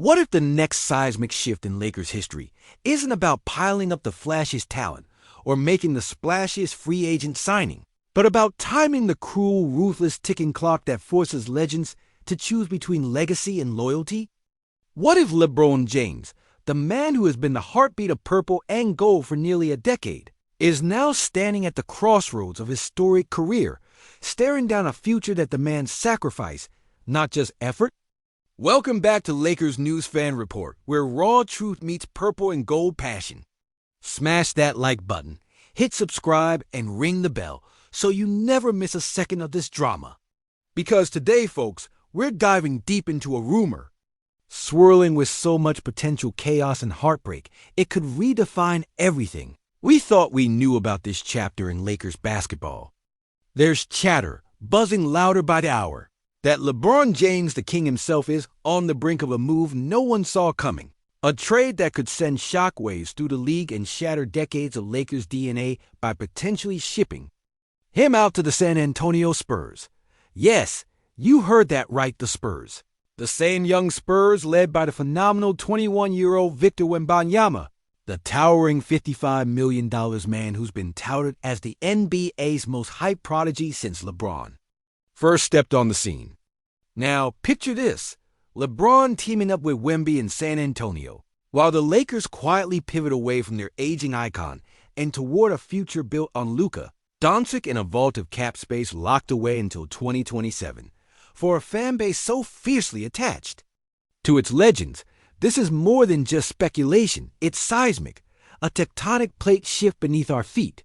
What if the next seismic shift in Lakers history isn't about piling up the flashiest talent or making the splashiest free agent signing, but about timing the cruel, ruthless ticking clock that forces legends to choose between legacy and loyalty? What if LeBron James, the man who has been the heartbeat of purple and gold for nearly a decade, is now standing at the crossroads of his storied career, staring down a future that demands sacrifice, not just effort? Welcome back to Lakers News Fan Report, where raw truth meets purple and gold passion. Smash that like button, hit subscribe, and ring the bell so you never miss a second of this drama. Because today, folks, we're diving deep into a rumor, swirling with so much potential chaos and heartbreak, it could redefine everything. We thought we knew about this chapter in Lakers basketball. There's chatter, buzzing louder by the hour, that LeBron James, the king himself, is on the brink of a move no one saw coming. A trade that could send shockwaves through the league and shatter decades of Lakers DNA by potentially shipping him out to the San Antonio Spurs. Yes, you heard that right, the Spurs. The same young Spurs led by the phenomenal 21-year-old Victor Wembanyama, the towering $55 million man who's been touted as the NBA's most hyped prodigy since LeBron first stepped on the scene. Now, picture this. LeBron teaming up with Wemby in San Antonio, while the Lakers quietly pivot away from their aging icon and toward a future built on Luka Doncic in a vault of cap space locked away until 2027, for a fan base so fiercely attached to its legends. This is more than just speculation. It's seismic, a tectonic plate shift beneath our feet.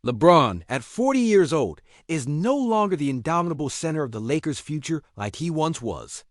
LeBron, at 40 years old, is no longer the indomitable center of the Lakers' future like he once was.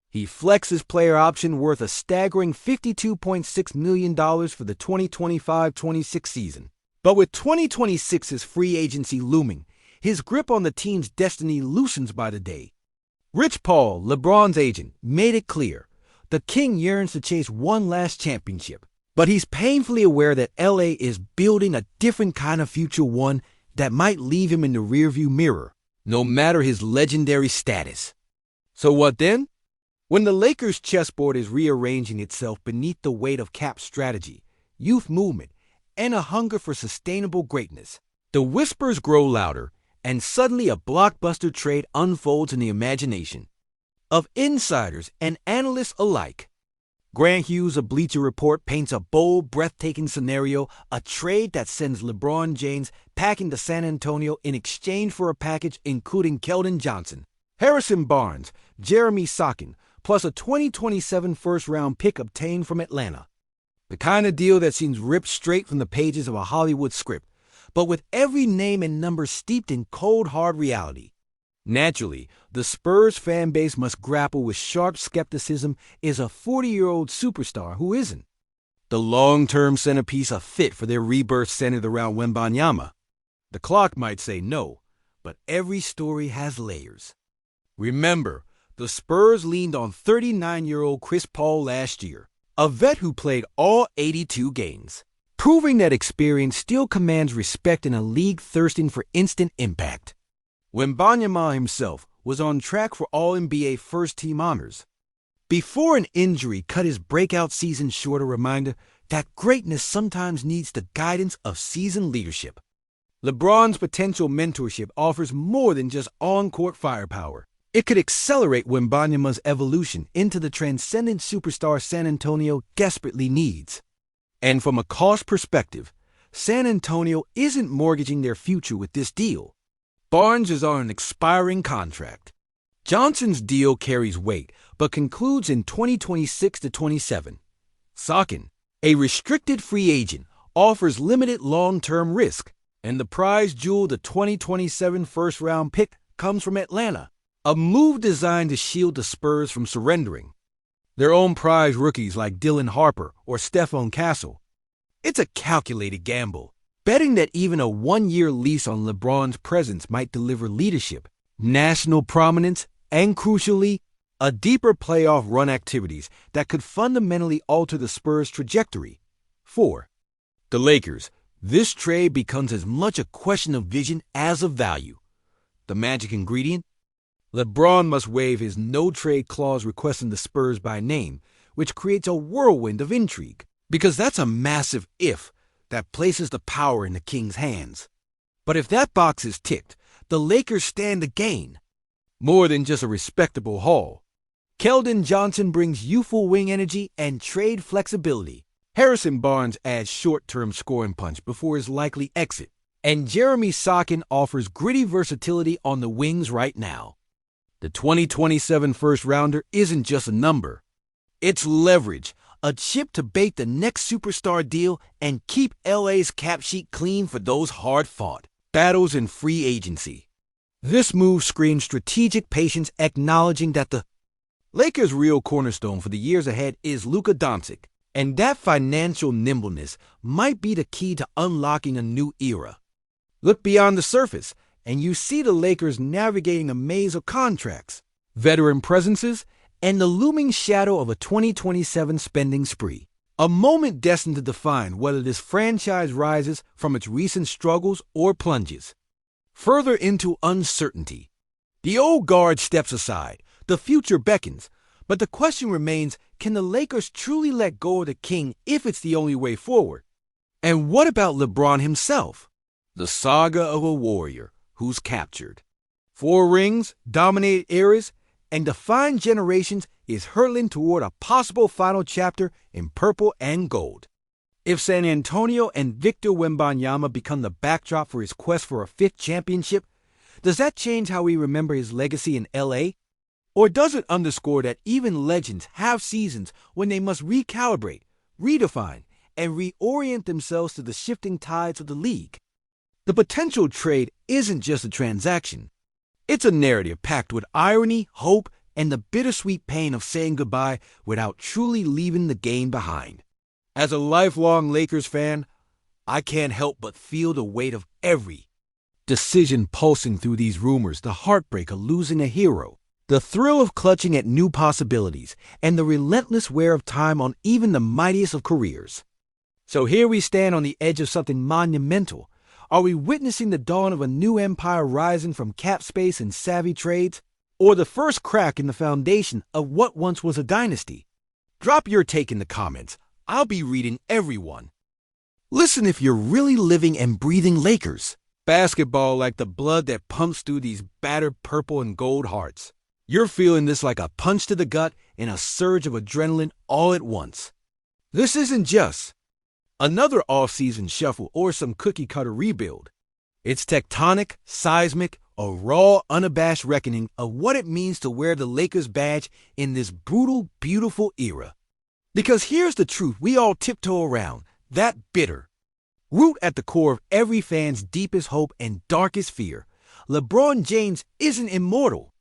He flexes player option worth a staggering $52.6 million for the 2025-26 season. But with 2026's free agency looming, his grip on the team's destiny loosens by the day. Rich Paul, LeBron's agent, made it clear. The king yearns to chase one last championship, but he's painfully aware that LA is building a different kind of future, one that might leave him in the rearview mirror, no matter his legendary status. So what then? When the Lakers' chessboard is rearranging itself beneath the weight of cap strategy, youth movement, and a hunger for sustainable greatness, the whispers grow louder, and suddenly a blockbuster trade unfolds in the imagination of insiders and analysts alike. Grant Hughes of Bleacher Report paints a bold, breathtaking scenario, a trade that sends LeBron James packing to San Antonio in exchange for a package including Keldon Johnson, Harrison Barnes, Jeremy Sochan, plus a 2027 first-round pick obtained from Atlanta. The kind of deal that seems ripped straight from the pages of a Hollywood script, but with every name and number steeped in cold, hard reality. Naturally, the Spurs fan base must grapple with sharp skepticism. Is a 40-year-old superstar who isn't the long-term centerpiece a fit for their rebirth centered around Wembanyama? The clock might say no, but every story has layers. Remember, the Spurs leaned on 39-year-old Chris Paul last year, a vet who played all 82 games, proving that experience still commands respect in a league thirsting for instant impact. Wembanyama himself was on track for All-NBA first-team honors before an injury cut his breakout season short, a reminder that greatness sometimes needs the guidance of seasoned leadership. LeBron's potential mentorship offers more than just on-court firepower. It could accelerate Wembanyama's evolution into the transcendent superstar San Antonio desperately needs. And from a cost perspective, San Antonio isn't mortgaging their future with this deal. Barnes is on an expiring contract. Johnson's deal carries weight, but concludes in 2026-27. Sochan, a restricted free agent, offers limited long-term risk, and the prize jewel, the 2027 first-round pick, comes from Atlanta, a move designed to shield the Spurs from surrendering their own prize rookies like Dylan Harper or Stephon Castle. It's a calculated gamble, betting that even a one-year lease on LeBron's presence might deliver leadership, national prominence, and crucially, a deeper playoff run activities that could fundamentally alter the Spurs' trajectory. For the Lakers, this trade becomes as much a question of vision as of value. The magic ingredient? LeBron must waive his no-trade clause requesting the Spurs by name, which creates a whirlwind of intrigue, because that's a massive if that places the power in the Kings' hands. But if that box is ticked, the Lakers stand to gain more than just a respectable haul. Keldon Johnson brings youthful wing energy and trade flexibility. Harrison Barnes adds short-term scoring punch before his likely exit. And Jeremy Sochan offers gritty versatility on the wings right now. The 2027 first-rounder isn't just a number. It's leverage, a chip to bait the next superstar deal and keep LA's cap sheet clean for those hard-fought battles in free agency. This move screams strategic patience, acknowledging that the Lakers' real cornerstone for the years ahead is Luka Doncic, and that financial nimbleness might be the key to unlocking a new era. Look beyond the surface, and you see the Lakers navigating a maze of contracts, veteran presences, and the looming shadow of a 2027 spending spree. A moment destined to define whether this franchise rises from its recent struggles or plunges further into uncertainty. The old guard steps aside, the future beckons, but the question remains, can the Lakers truly let go of the king if it's the only way forward? And what about LeBron himself? The saga of a warrior who's captured 4 rings, dominated eras, and defined generations is hurtling toward a possible final chapter in purple and gold. If San Antonio and Victor Wembanyama become the backdrop for his quest for a 5th championship, does that change how we remember his legacy in LA? Or does it underscore that even legends have seasons when they must recalibrate, redefine, and reorient themselves to the shifting tides of the league? The potential trade isn't just a transaction. It's a narrative packed with irony, hope, and the bittersweet pain of saying goodbye without truly leaving the game behind. As a lifelong Lakers fan, I can't help but feel the weight of every decision pulsing through these rumors, the heartbreak of losing a hero, the thrill of clutching at new possibilities, and the relentless wear of time on even the mightiest of careers. So here we stand on the edge of something monumental. Are we witnessing the dawn of a new empire rising from cap space and savvy trades, or the first crack in the foundation of what once was a dynasty? Drop your take in the comments. I'll be reading every one. Listen if you're really living and breathing Lakers basketball like the blood that pumps through these battered purple and gold hearts. You're feeling this like a punch to the gut and a surge of adrenaline all at once. This isn't just another off-season shuffle or some cookie-cutter rebuild. It's tectonic, seismic, a raw, unabashed reckoning of what it means to wear the Lakers badge in this brutal, beautiful era. Because here's the truth we all tiptoe around, that bitter root at the core of every fan's deepest hope and darkest fear. LeBron James isn't immortal.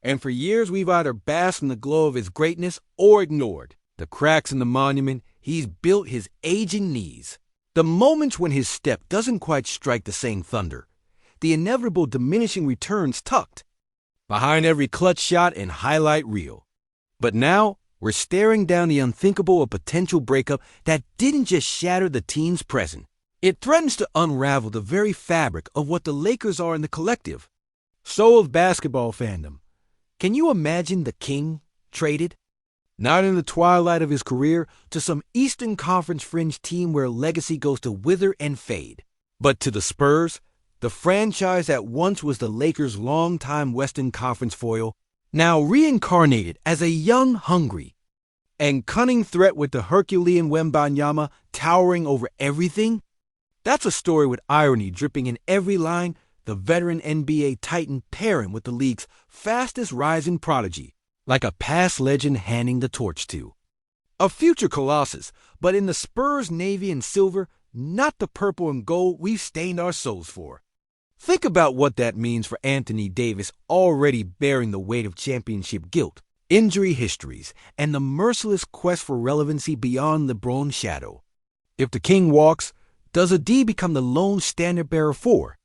And for years we've either basked in the glow of his greatness or ignored the cracks in the monument he's built his aging knees. The moments when his step doesn't quite strike the same thunder. The inevitable diminishing returns tucked behind every clutch shot and highlight reel. But now, we're staring down the unthinkable of potential breakup that didn't just shatter the team's present. It threatens to unravel the very fabric of what the Lakers are in the collective. Soul of basketball fandom. Can you imagine the king traded? Not in the twilight of his career, to some Eastern Conference fringe team where legacy goes to wither and fade, but to the Spurs, the franchise that once was the Lakers' longtime Western Conference foil, now reincarnated as a young, hungry, and cunning threat with the Herculean Wembanyama towering over everything. That's a story with irony dripping in every line, the veteran NBA titan pairing with the league's fastest rising prodigy, like a past legend handing the torch to a future colossus, but in the Spurs navy and silver, not the purple and gold we've stained our souls for. Think about what that means for Anthony Davis, already bearing the weight of championship guilt, injury histories, and the merciless quest for relevancy beyond LeBron's shadow. If the king walks, does a D become the lone standard-bearer for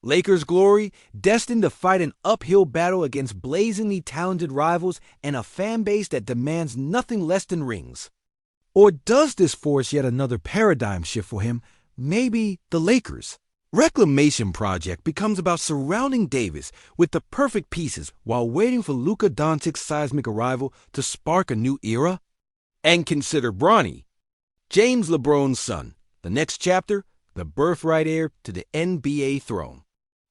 Lakers glory, destined to fight an uphill battle against blazingly talented rivals and a fan base that demands nothing less than rings? Or does this force yet another paradigm shift for him, maybe the Lakers' reclamation project becomes about surrounding Davis with the perfect pieces while waiting for Luka Doncic's seismic arrival to spark a new era? And consider Bronny, James LeBron's son, the next chapter, the birthright heir to the NBA throne.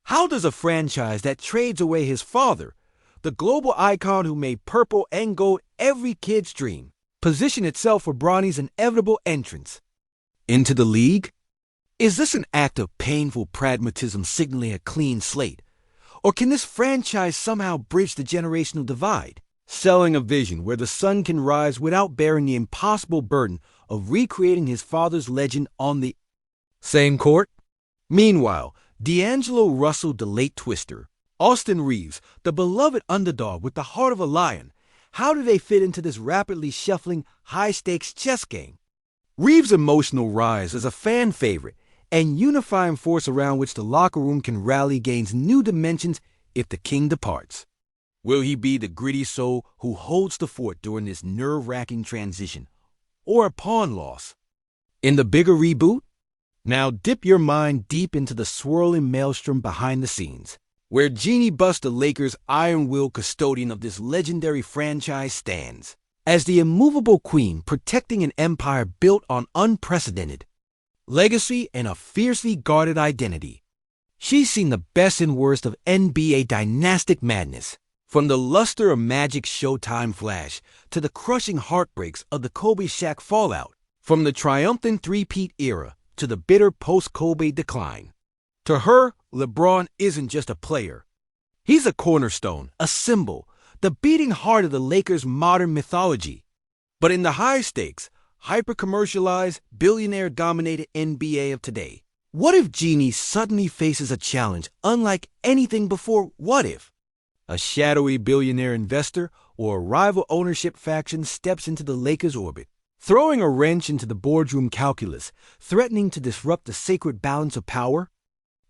How does a franchise that trades away his father, the global icon who made purple and gold every kid's dream, position itself for Bronny's inevitable entrance into the league? Is this an act of painful pragmatism signaling a clean slate? Or can this franchise somehow bridge the generational divide, selling a vision where the son can rise without bearing the impossible burden of recreating his father's legend on the same court? Meanwhile, D'Angelo Russell, the late twister, Austin Reeves, the beloved underdog with the heart of a lion, how do they fit into this rapidly shuffling, high-stakes chess game? Reeves' emotional rise as a fan favorite and unifying force around which the locker room can rally gains new dimensions if the king departs. Will he be the gritty soul who holds the fort during this nerve-wracking transition, or a pawn loss in the bigger reboot? Now dip your mind deep into the swirling maelstrom behind the scenes, where Jeanie Buss, the Lakers' iron-willed custodian of this legendary franchise, stands as the immovable queen protecting an empire built on unprecedented legacy and a fiercely guarded identity. She's seen the best and worst of NBA dynastic madness, from the luster of Magic's Showtime flash to the crushing heartbreaks of the Kobe-Shaq fallout, from the triumphant three-peat era to the bitter post-Kobe decline. To her, LeBron isn't just a player. He's a cornerstone, a symbol, the beating heart of the Lakers' modern mythology. But in the high-stakes, hyper-commercialized, billionaire-dominated NBA of today, what if Jeanie suddenly faces a challenge unlike anything before? What if a shadowy billionaire investor or a rival ownership faction steps into the Lakers' orbit, throwing a wrench into the boardroom calculus, threatening to disrupt the sacred balance of power?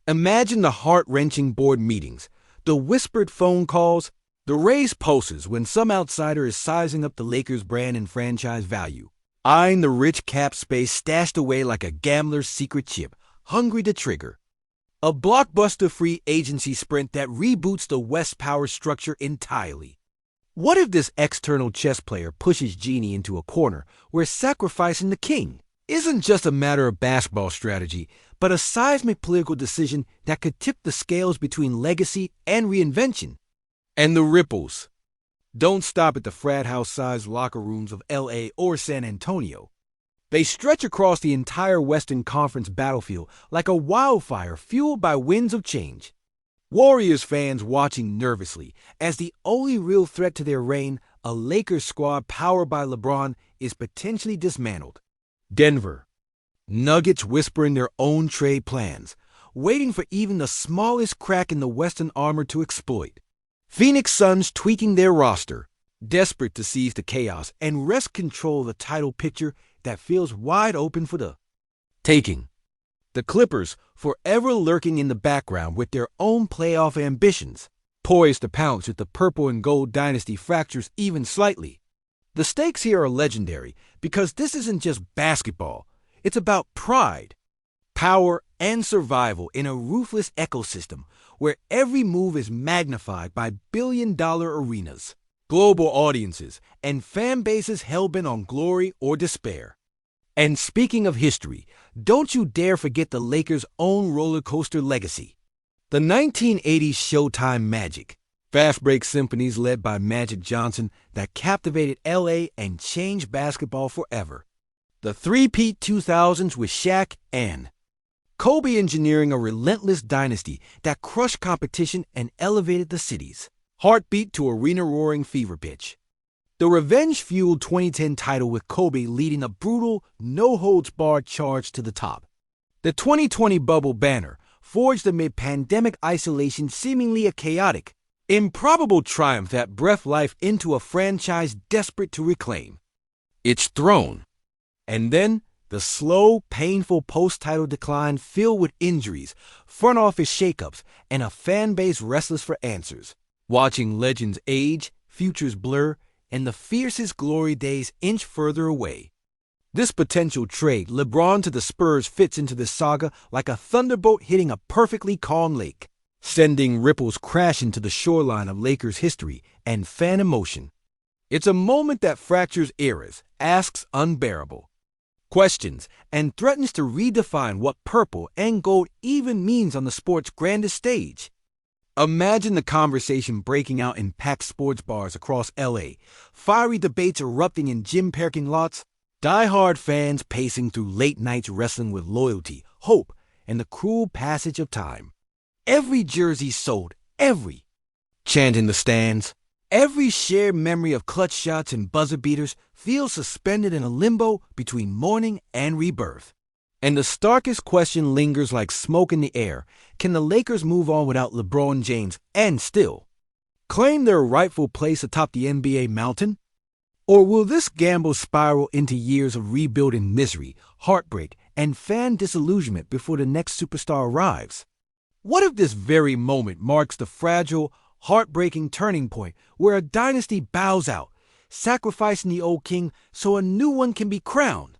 Imagine the heart-wrenching board meetings, the whispered phone calls, the raised pulses when some outsider is sizing up the Lakers' brand and franchise value, eyeing the rich cap space stashed away like a gambler's secret chip, hungry to trigger a blockbuster free agency sprint that reboots the West power structure entirely. What if this external chess player pushes Jeanie into a corner where sacrificing the king isn't just a matter of basketball strategy, but a seismic political decision that could tip the scales between legacy and reinvention? And the ripples don't stop at the frat house-sized locker rooms of LA or San Antonio. They stretch across the entire Western Conference battlefield like a wildfire fueled by winds of change. Warriors fans watching nervously as the only real threat to their reign, a Lakers squad powered by LeBron, is potentially dismantled. Denver Nuggets whispering their own trade plans, waiting for even the smallest crack in the Western armor to exploit. Phoenix Suns tweaking their roster, desperate to seize the chaos and wrest control of the title picture that feels wide open for the taking. The Clippers forever lurking in the background with their own playoff ambitions, poised to pounce if the purple and gold dynasty fractures even slightly. The stakes here are legendary because this isn't just basketball. It's about pride, power, and survival in a ruthless ecosystem where every move is magnified by billion-dollar arenas, global audiences, and fan bases hell-bent on glory or despair. And speaking of history, don't you dare forget the Lakers' own roller coaster legacy. The 1980s Showtime Magic, fast break symphonies led by Magic Johnson that captivated LA and changed basketball forever. The three-peat 2000s with Shaq and Kobe engineering a relentless dynasty that crushed competition and elevated the city's heartbeat to arena-roaring fever pitch. The revenge-fueled 2010 title with Kobe leading a brutal, no-holds-barred charge to the top. The 2020 bubble banner, forged amid pandemic isolation, seemingly a chaotic, improbable triumph that breathed life into a franchise desperate to reclaim its throne. And then, the slow, painful post-title decline filled with injuries, front office shakeups, and a fan base restless for answers, watching legends age, futures blur, and the fiercest glory days inch further away. This potential trade, LeBron to the Spurs, fits into this saga like a thunderbolt hitting a perfectly calm lake, sending ripples crashing to the shoreline of Lakers history and fan emotion. It's a moment that fractures eras, asks unbearable questions, and threatens to redefine what purple and gold even means on the sport's grandest stage. Imagine the conversation breaking out in packed sports bars across LA, fiery debates erupting in gym parking lots, die-hard fans pacing through late nights wrestling with loyalty, hope, and the cruel passage of time. Every jersey sold, every chant in the stands, every shared memory of clutch shots and buzzer beaters feels suspended in a limbo between mourning and rebirth. And the starkest question lingers like smoke in the air. Can the Lakers move on without LeBron James and still claim their rightful place atop the NBA mountain? Or will this gamble spiral into years of rebuilding misery, heartbreak, and fan disillusionment before the next superstar arrives? What if this very moment marks the fragile, heartbreaking turning point where a dynasty bows out, sacrificing the old king so a new one can be crowned?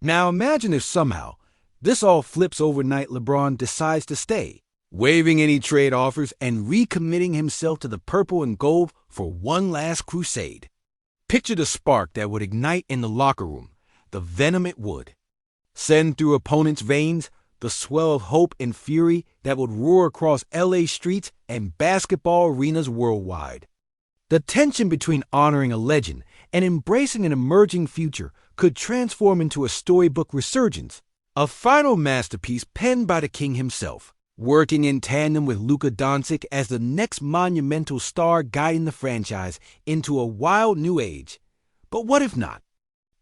Now imagine if somehow this all flips overnight. LeBron decides to stay, waiving any trade offers and recommitting himself to the purple and gold for one last crusade. Picture the spark that would ignite in the locker room, the venom it would send through opponents' veins, the swell of hope and fury that would roar across LA streets and basketball arenas worldwide. The tension between honoring a legend and embracing an emerging future could transform into a storybook resurgence, a final masterpiece penned by the king himself, working in tandem with Luka Doncic as the next monumental star guiding the franchise into a wild new age. But what if not?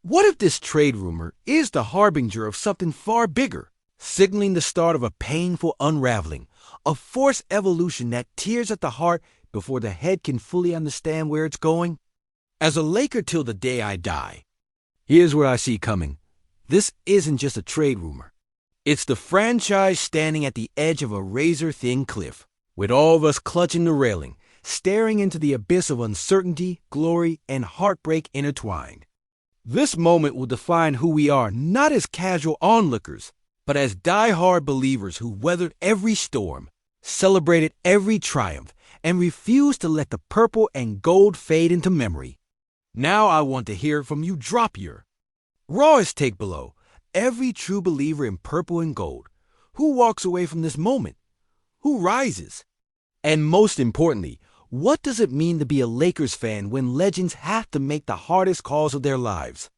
What if this trade rumor is the harbinger of something far bigger, signaling the start of a painful unraveling, a forced evolution that tears at the heart before the head can fully understand where it's going? As a Laker till the day I die, here's what I see coming. This isn't just a trade rumor. It's the franchise standing at the edge of a razor-thin cliff, with all of us clutching the railing, staring into the abyss of uncertainty, glory, and heartbreak intertwined. This moment will define who we are, not as casual onlookers, but as die-hard believers who weathered every storm, celebrated every triumph, and refused to let the purple and gold fade into memory. Now I want to hear from you. Drop your rawest take below. Every true believer in purple and gold. Who walks away from this moment? Who rises? And most importantly, what does it mean to be a Lakers fan when legends have to make the hardest calls of their lives?